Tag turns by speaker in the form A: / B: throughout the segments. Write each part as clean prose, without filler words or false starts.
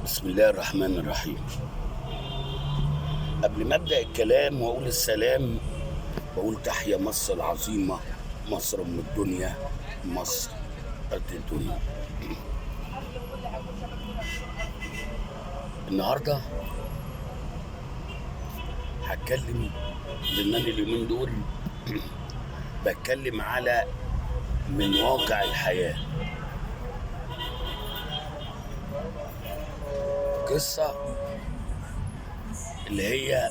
A: بسم الله الرحمن الرحيم. قبل ما ابدا الكلام واقول السلام بقول تحيا مصر العظيمه، مصر ام الدنيا، مصر قد الدنيا. النهارده هتكلم لان انا اليومين دول بتكلم على من واقع الحياه، قصه اللي هي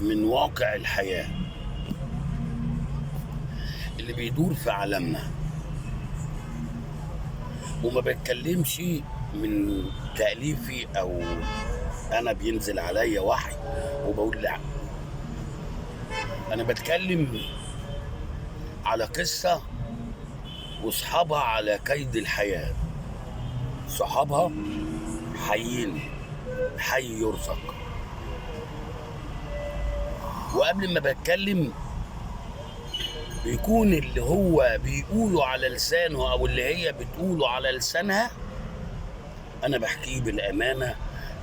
A: من واقع الحياه اللي بيدور في عالمنا، وما بتكلمش من تأليفي او انا بينزل عليا وحي وبقول لا، انا بتكلم على قصة واصحابها على كيد الحياة. صحابها حيين، حي يرزق. وقبل ما بتكلم بيكون اللي هو بيقوله على لسانه او اللي هي بتقوله على لسانها انا بحكيه بالامانه،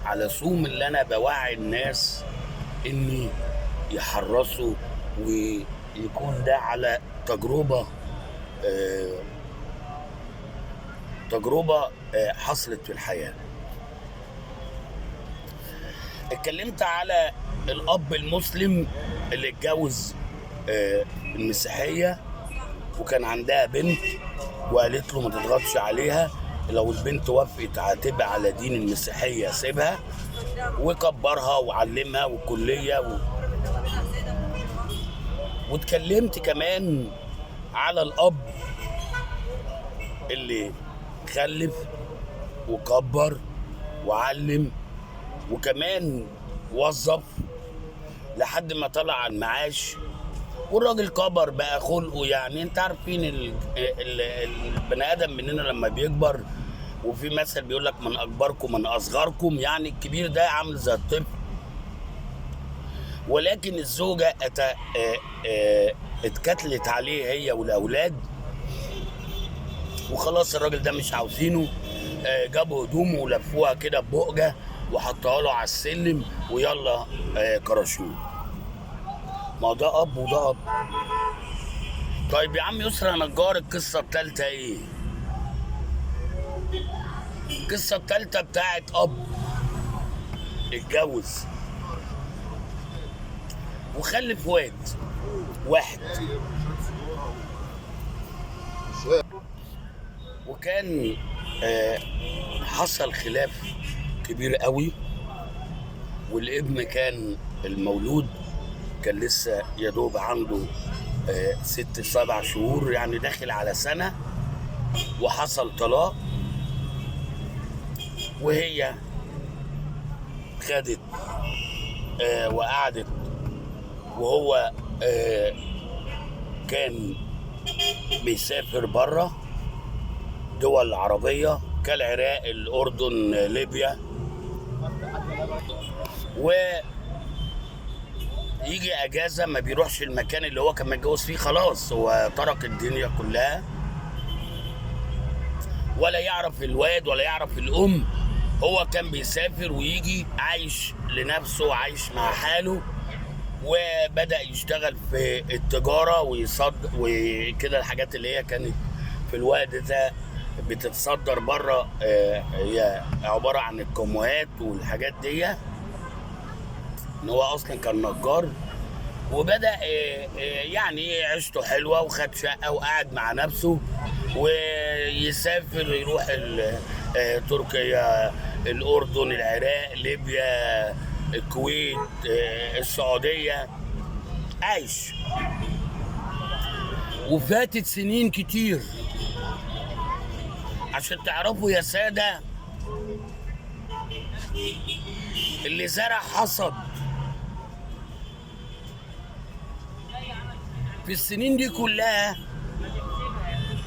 A: على صوم اللي انا بوعي الناس اني يحرصوا ويكون ده على تجربه حصلت في الحياه. اتكلمت على الاب المسلم اللي اتجوز المسيحيه وكان عندها بنت وقالت له ما تضغطش عليها، لو البنت وافقت هتبقى على دين المسيحيه سيبها، وكبرها وعلمها والكليه واتكلمت كمان على الاب اللي خلف وكبر وعلم وكمان وظف لحد ما طلع على المعاش، والراجل كبر بقى خلقه. يعني انت عارفين البني ادم مننا لما بيكبر، وفي مثل بيقول لك من اكبركم من اصغركم، يعني الكبير ده عامل زي الطفل. ولكن الزوجه اتكتلت عليه هي والاولاد، وخلاص الراجل ده مش عاوزينه. جابوا هدومه ولفوها كده ببقجه وحطها له على السلم ويلا كرشوه. ما ده اب وده اب. طيب يا عم يسرى نجار، القصه الثالثه ايه؟ القصه الثالثه بتاعت اب اتجوز وخلف واحد، وكان حصل خلاف كبير قوي، والابن كان المولود كان لسه يدوب عنده 6-7 شهور، يعني داخل على سنة، وحصل طلاق. وهي خدت وقعدت، وهو كان بيسافر بره دول عربية كالعراق، الأردن، ليبيا، يجي اجازه ما بيروحش المكان اللي هو كان متجوز فيه، خلاص هو ترك الدنيا كلها، ولا يعرف الواد ولا يعرف الام. هو كان بيسافر ويجي عايش لنفسه، عايش مع حاله، وبدأ يشتغل في التجاره ويصدر وكده الحاجات اللي هي كانت في الوقت ده بتتصدر بره، هي عباره عن الكموهات والحاجات دي. ان هو اصلا كان نجار، وبدا يعني عيشته حلوه وخد شقه وقعد مع نفسه، ويسافر يروح تركيا، الاردن، العراق، ليبيا، الكويت، السعوديه، عايش. وفاتت سنين كتير. عشان تعرفوا يا ساده، اللي زرع حصد. في السنين دي كلها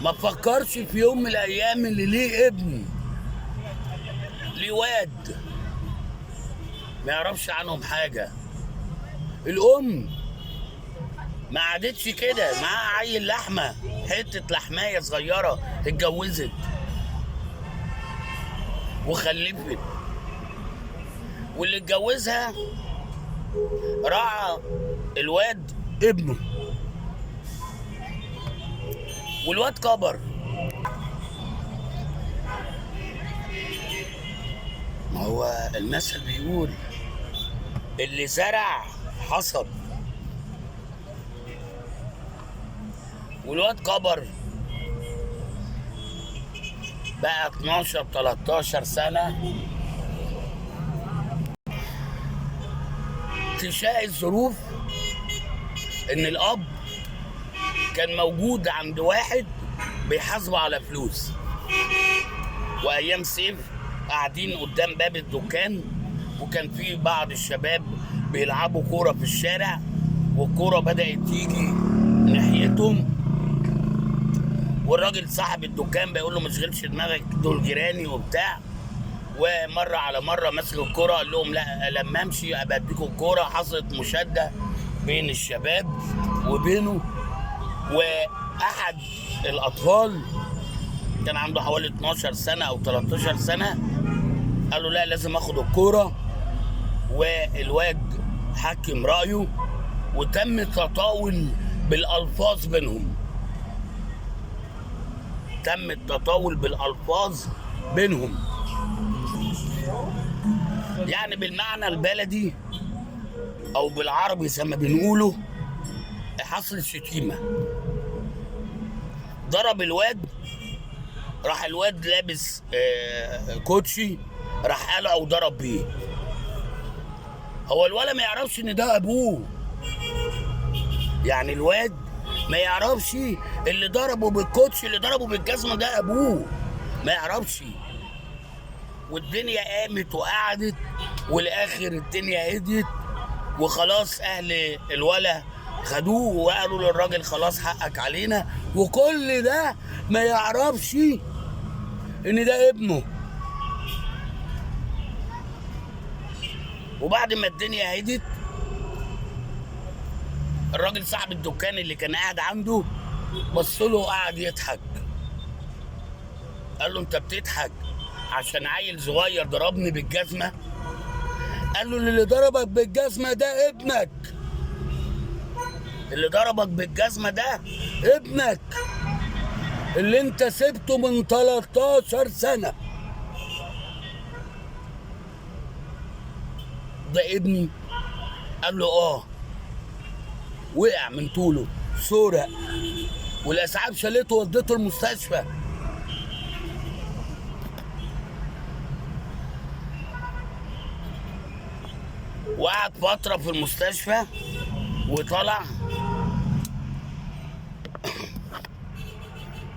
A: ما فكرش في يوم من الايام اللي ليه ابن، ليه واد ما يعرفش عنهم حاجه. الام ما عادتش كده، معاها عيل لحمه، حته لحمايه صغيره، اتجوزت وخلفت، واللي اتجوزها راعى الواد ابنه، والواد كبر. ما هو المثل بيقول اللي زرع حصد، والواد كبر بقى 12 13 سنة. تشاء الظروف ان الاب كان موجود عند واحد بيحاسبه على فلوس، وايام سيف قاعدين قدام باب الدكان، وكان في بعض الشباب بيلعبوا كوره في الشارع، والكوره بدات تيجي ناحيتهم، والراجل صاحب الدكان بيقول له ما تشغلش دماغك دول جيراني وبتاع. ومره على مره مسك الكوره قال لهم لا لما امشي ابقى اديكم الكوره. حصلت مشاده بين الشباب وبينه، واحد الاطفال كان عنده حوالي 12 سنه او 13 سنه قال له لا لازم اخد الكوره، والواد حكم رايه، وتم التطاول بالالفاظ بينهم. تم التطاول بالالفاظ بينهم، يعني بالمعنى البلدي او بالعربي زي ما بنقوله حصل شتيمه. ضرب الواد، راح الواد لابس كوتشي، راح قلعه وضرب بيه. هو الولد ما يعرفش ان ده ابوه، يعني الواد ما يعرفش اللي ضربه بالكوتشي اللي ضربه بالجزمه ده ابوه، ما يعرفش. والدنيا قامت وقعدت، والاخر الدنيا هديت، وخلاص اهل الولا خدوه وقالوا للراجل خلاص حقك علينا، وكل ده ما يعرفش ان ده ابنه. وبعد ما الدنيا هدت الراجل صاحب الدكان اللي كان قاعد عنده بص له وقعد يضحك. قال له انت بتضحك عشان عيل صغير ضربني بالجزمه؟ قال له اللي ضربك بالجزمه ده ابنك، اللي ضربك بالجزمه ده ابنك اللي انت سبته من 13 سنه. ده ابني؟ قال له اه. وقع من طوله سورق، والاسعاف شالته ودته المستشفى. وقعد فترة في المستشفى وطلع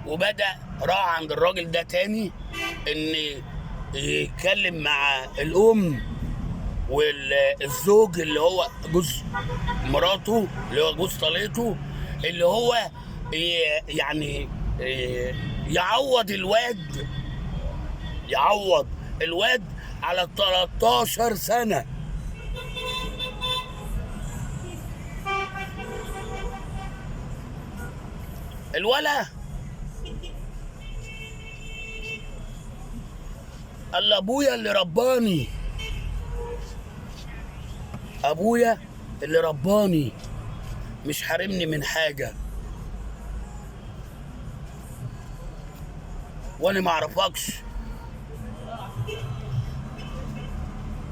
A: وبدأ راح عند الراجل ده تاني ان يتكلم مع الام والزوج اللي هو جوز مراته اللي هو جوز طليقته، اللي هو يعني يعوض الواد على 13 سنة. الولا قال ابويا اللي رباني، ابويا اللي رباني مش حارمني من حاجه، وانا ما اعرفكش،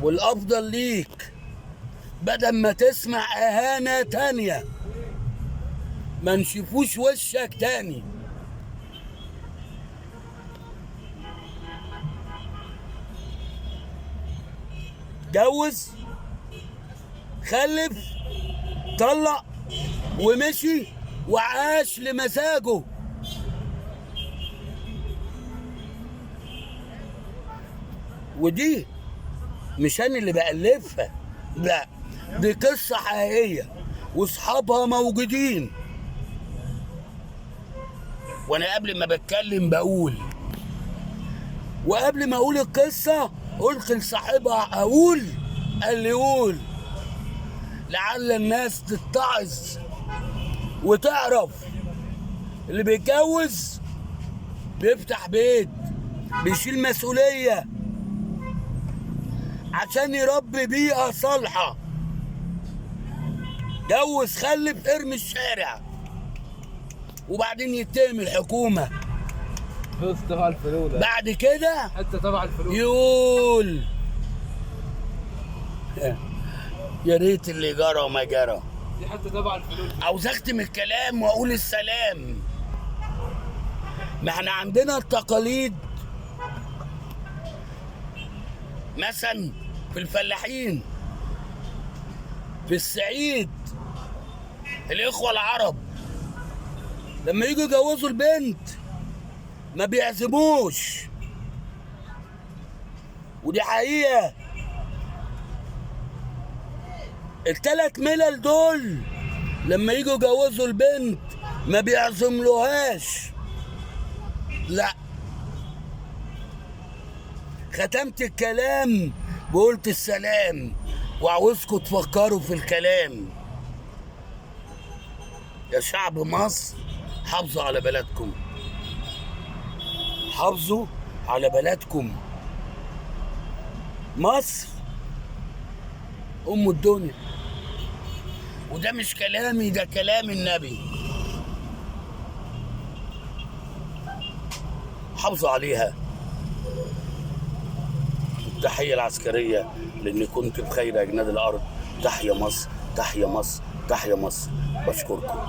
A: والافضل ليك بدل ما تسمع اهانه تانيه ما نشوفوش وشك تاني. جوز، خلف، طلق، ومشي وعاش لمزاجه. ودي مش انا اللي بألفها، لا دي قصة حقيقية واصحابها موجودين. وانا قبل ما بتكلم بقول، وقبل ما اقول القصة قلت لصاحبها اقول، قال لي قول لعل الناس تتعظ وتعرف اللي بيتجوز بيفتح بيت، بيشيل مسؤولية، عشان يربي بيئة صالحة. جوز خلف ارمي الشارع، وبعدين يتهم الحكومة.
B: بص تبع الفلوس ده.
A: بعد كده
B: حتى تبع الفلوس
A: يقول يا ريت اللي جرى وما جرى.
B: دي حتى تبع الفلوس.
A: عاوز اختم الكلام واقول السلام. ما احنا عندنا التقاليد مثلا في الفلاحين في الصعيد، الاخوه العرب لما يجوا يجوزوا البنت ما بيعزموش، ودي حقيقه. الثلاث ملل دول لما يجوا يجوزوا البنت ما بيعزملوهاش. لا، ختمت الكلام وقلت السلام، وعاوزكم تفكروا في الكلام. يا شعب مصر، حافظوا على بلدكم، حافظوا على بلدكم. مصر أم الدنيا، وده مش كلامي، ده كلام النبي. حافظوا عليها. التحية العسكرية لأني كنت بخير أجناد الأرض. تحيا مصر، تحيا مصر، تحيا مصر. بشكركم.